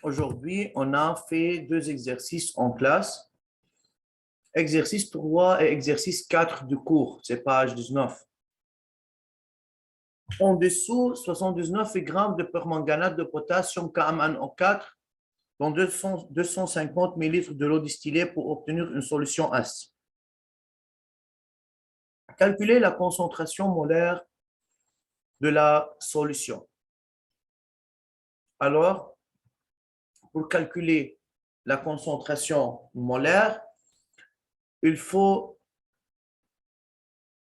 Aujourd'hui, on a fait deux exercices en classe. Exercice 3 et exercice 4 du cours, c'est page 19. En dessous, 79 grammes de permanganate de potassium KMnO4 dans 250 ml de l'eau distillée pour obtenir une solution acide. Calculer la concentration molaire de la solution. Alors, pour calculer la concentration molaire, il faut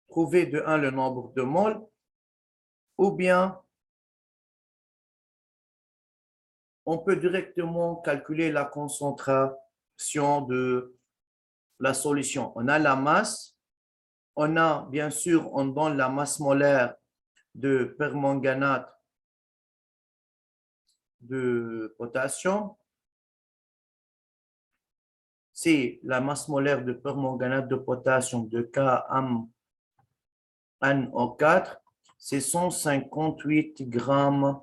trouver de 1 le nombre de moles ou bien on peut directement calculer la concentration de la solution. On a la masse, on a bien sûr, on donne la masse molaire de permanganate de potassium. C'est la masse molaire de permanganate de potassium de KMnO4, c'est 158 grammes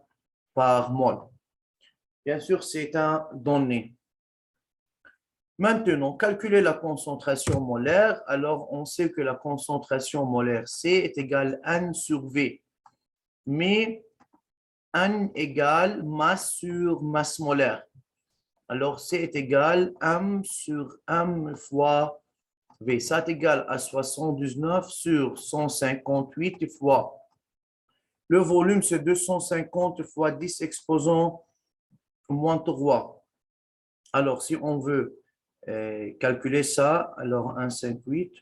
par mol. Bien sûr, c'est un donné. Maintenant, calculer la concentration molaire. Alors, on sait que la concentration molaire C est égale à N sur V. Mais N égale masse sur masse molaire. Alors, C est égal à M sur M fois V. Ça est égal à 79 sur 158 fois. Le volume, c'est 250 fois 10 exposant moins 3. Alors, si on veut calculer ça, alors 1,58.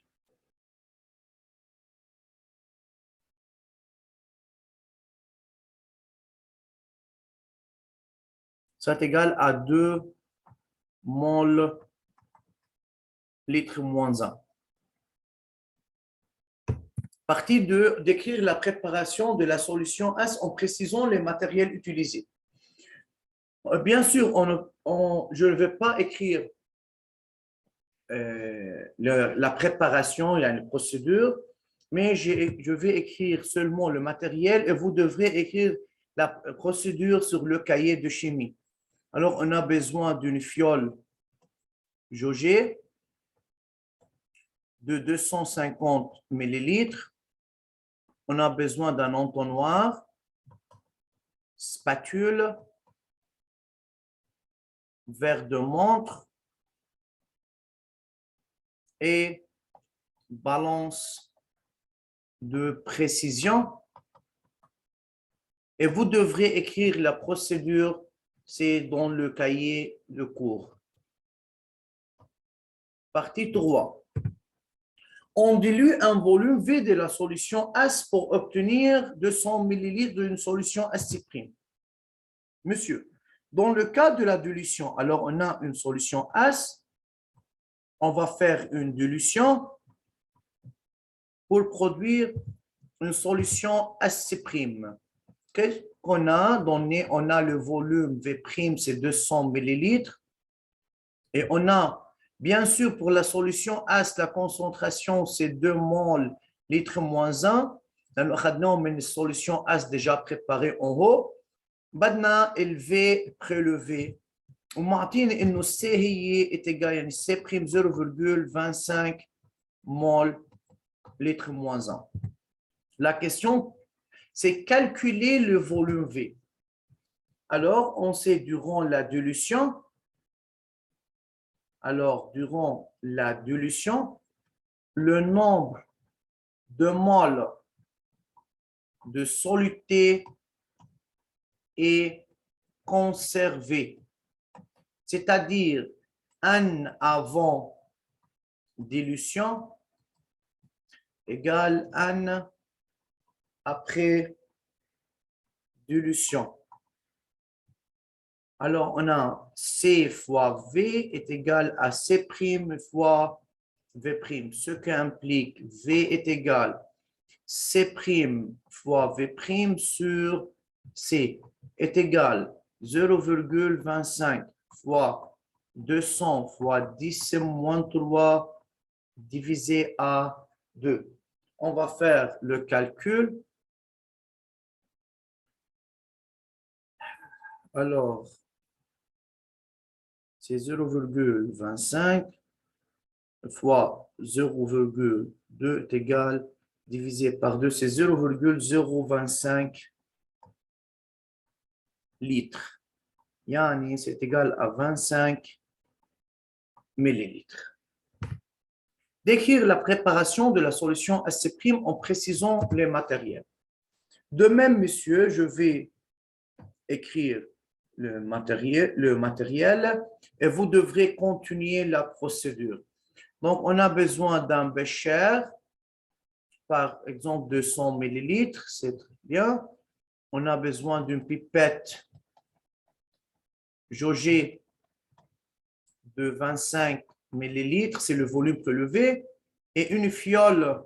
Ça est égal à 2 mol litre moins 1. Partie 2, décrire la préparation de la solution S en précisant les matériels utilisés. Bien sûr, je ne vais pas écrire la préparation, il y a une procédure, mais je vais écrire seulement le matériel et vous devrez écrire la procédure sur le cahier de chimie. Alors, on a besoin d'une fiole jaugée de 250 millilitres. On a besoin d'un entonnoir, spatule, verre de montre et balance de précision. Et vous devrez écrire la procédure, c'est dans le cahier de cours. Partie 3. On dilue un volume V de la solution S pour obtenir 200 ml d'une solution acide-prime. Monsieur, dans le cas de la dilution, alors on a une solution S, on va faire une dilution pour produire une solution acide-prime. Qu'est-ce qu'on a donné? On a le volume V', c'est 200 millilitres. Et on a bien sûr, pour la solution AS, la concentration, c'est 2 mol litre moins 1. On a une solution AS déjà préparée en haut. Maintenant, le V prélevé. ومعطيني انه C est égal يعني C' 0,25 mol litre moins 1. La question, c'est calculer le volume V. Alors, on sait durant la dilution, le nombre de moles de soluté est conservé, c'est-à-dire N avant dilution égale N après dilution. Alors, on a C fois V est égal à C' fois V', ce qui implique V est égal C' fois V' sur C est égal 0,25 fois 200 fois 10 moins 3 divisé à 2. On va faire le calcul. Alors, c'est 0,25 fois 0,2 est égal, divisé par 2, c'est 0,025 litres. Yani, c'est égal à 25 millilitres. Décrire la préparation de la solution AC' en précisant les matériels. De même, monsieur, je vais écrire le matériel et vous devrez continuer la procédure. Donc, on a besoin d'un bécher, par exemple 200 millilitres, c'est très bien. On a besoin d'une pipette jaugée de 25 millilitres, c'est le volume prélevé, et une fiole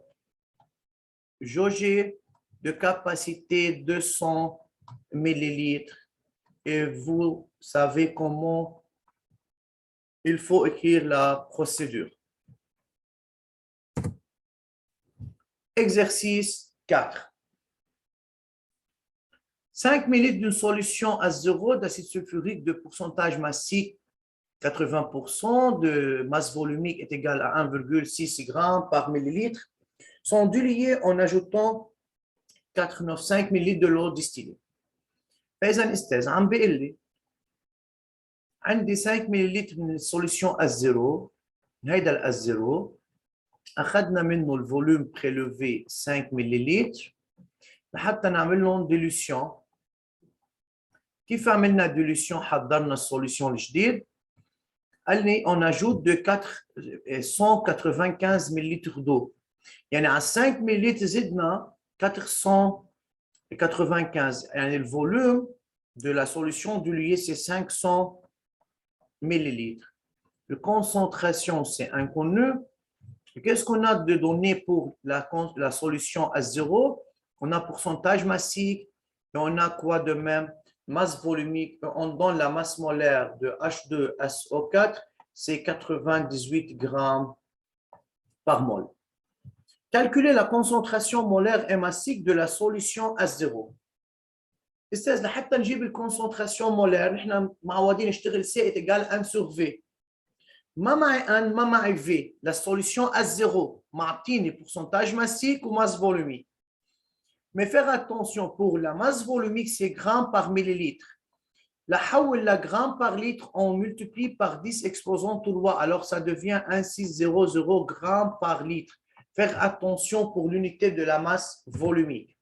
jaugée de capacité 200 millilitres. Et vous savez comment il faut écrire la procédure. Exercice 4. 5 millilitres d'une solution à 0 d'acide sulfurique de pourcentage massique 80% de masse volumique est égale à 1,6 g par millilitre sont dilués en ajoutant 495 millilitres de l'eau distillée. فإذا أستاذ عم بيقول لي عندي 5 ملل من السوليسيون A0 هيدا ال A0 أخذنا منه الفوليوم prélevé 5 ملل لحتى نعمل لهم ديلوسيون. كيف عملنا ديلوسيون؟ حضرنا السوليسيون الجديد. قال لي on ajoute de 195 millilitres d'eau. يعني على 5 millilitres زدنا 495. يعني le volume de la solution diluée c'est 500 millilitres. La concentration c'est inconnu. Qu'est-ce qu'on a de données pour la solution à 0? On a pourcentage massique et on a quoi de même? Masse volumique. On donne la masse molaire de H2SO4, c'est 98 grammes par mol. Calculer la concentration molaire et massique de la solution H0. استاذ لحتى نجيب الكونسنتراسيون مولير نحن معودين نشتغل C est égal 1 sur V. ما معي N ما معي V. La solution H0 معطيني pourcentage massique ou masse volumique. Mais faire attention pour la masse volumique c'est grammes par millilitre. La حول la gramme par litre on multiplie par 10 exposant tout loi alors ça devient 1600 grammes par litre. Faire attention pour l'unité de la masse volumique.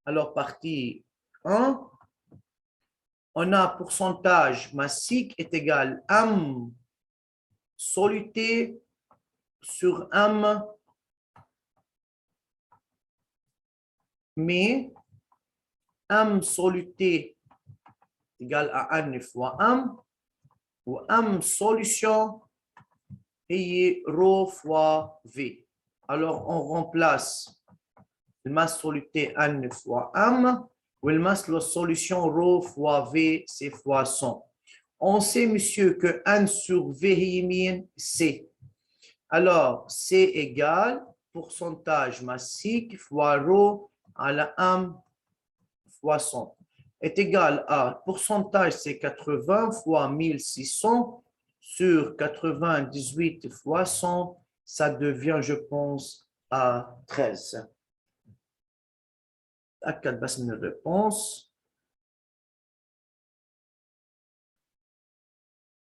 Alors, partie 1, on a pourcentage massique est égal à M soluté sur M mais M soluté égale à N fois M ou M solution est ρ fois V. Alors, on remplace la masse soluté N fois M, ou la masse de la solution ρ fois V, c'est fois 100. On sait, monsieur, que N sur V, c'est. Alors, c'est égal pourcentage massique fois ρ à la M fois 100 est égal à pourcentage, c'est 80 fois 1600 sur 98 fois 100, ça devient, je pense, à 13. أكد بس من الريبونس.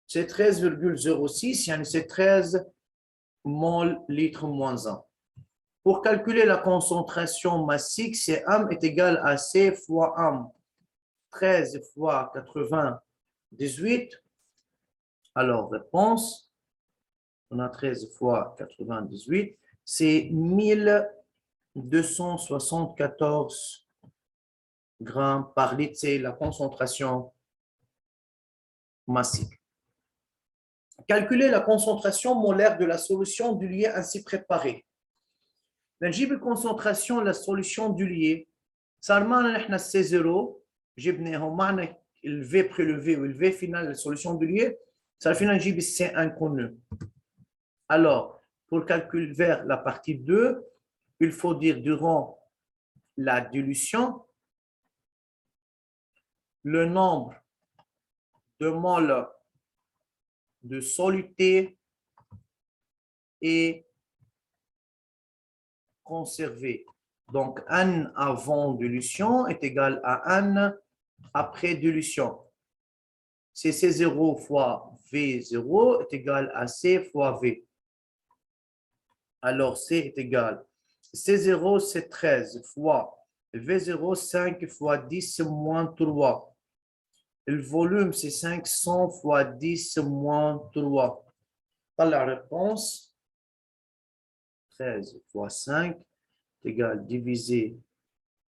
C'est 13,06, يعني c'est 13 mol litre moins 1. Pour calculer la concentration massique, c'est M est égal à C fois M. 13 fois 98. Alors, réponse, on a 13 fois 98, c'est 1274 grammes par litre, c'est la concentration massique. Calculer la concentration molaire de la solution du lié ainsi préparée. نجيب الكونسنتراسيون de la solution du lié. صار معنا نحن C0 جبناهم معنا le V prélevé ou le V final de la solution du lié. صار فينا نجيب C inconnu. Alors, pour le calcul vers la partie 2, il faut dire durant la dilution, le nombre de moles de soluté et conservé. Donc, N avant dilution est égal à N après dilution. C'est C0 fois V0 est égal à C fois V. Alors, C est égal. C0, c'est 13 fois V0, 5 fois 10 moins 3. Le volume, c'est 500 fois 10 moins 3. La réponse, 13 fois 5 est égal divisé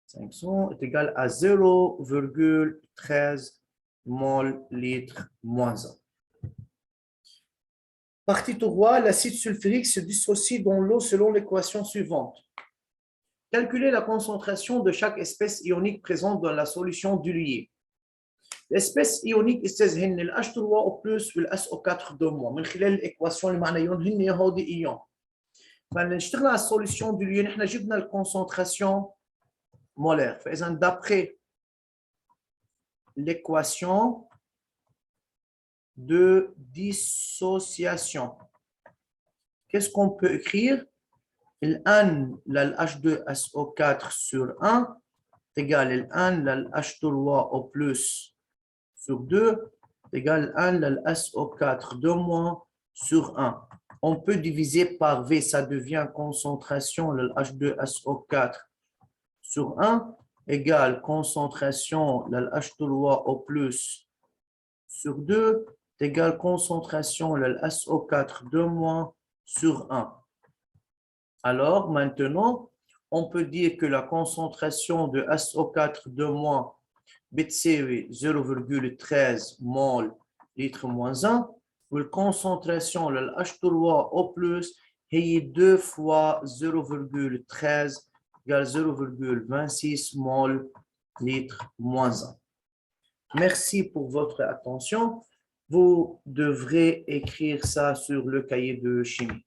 500 est égal à 0,13 mol litre moins 1. Partie 3, l'acide sulfurique se dissocie dans l'eau selon l'équation suivante. Calculez la concentration de chaque espèce ionique présente dans la solution diluée. L'espèce ionique استاذ ال H3O+ وال SO4 دوما من خلال الايكواسيون اللي معنا هن هودي ايون. فنشتغل على السوليسيون diluée نحن جبنا الكونسنتراسيون molaire. فاذا d'après l'équation de dissociation, qu'est-ce qu'on peut écrire? Le N, le H2SO4 sur 1 est égal à N, le H3O+ sur 2 est égal à 1, le SO4 2- sur 1. On peut diviser par V, ça devient concentration, le H2SO4 sur 1 égale concentration, le H3O+ sur 2 égale concentration, le SO4 2- sur 1. Alors, maintenant, on peut dire que la concentration de SO4 2- بتساوي 0,13 mol litre moins 1 والconcentration de H3O+ هي 2 fois 0,13 égale 0,26 mol litre moins 1. Merci pour votre attention. Vous devrez écrire ça sur le cahier de chimie.